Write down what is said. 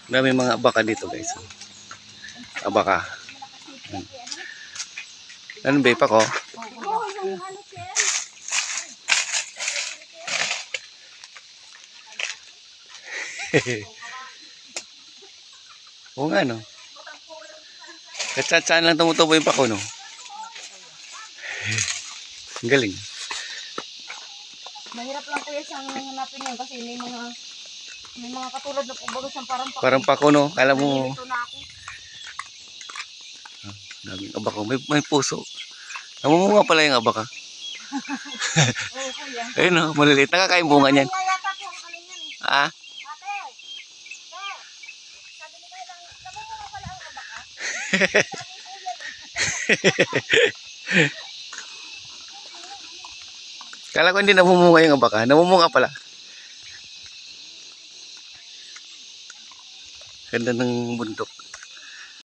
Dami mga abaka dito guys. Abaka. Ano ba pa ko? Oo nga no. Katsaan lang tumutubo yung pako no. Ang galing. Mahirap lang kuya siyang hanapin yan kasi may mga katulad na kumbaga siyang parang pako. Parang pako no. Kala mo. Nalilito na ako. Daming abaka. May puso. Namumunga pala yung abaka. Oo kuya. Ayun no. Maliliit. Nakakain bunga niyan. Kaya yata po ano yan eh. Ah. Ate! Sabi ni kuya lang, namumunga pala ang abaka. Kala ko hindi namumunga yung abaka. Namumunga pala. Ganda ng bundok.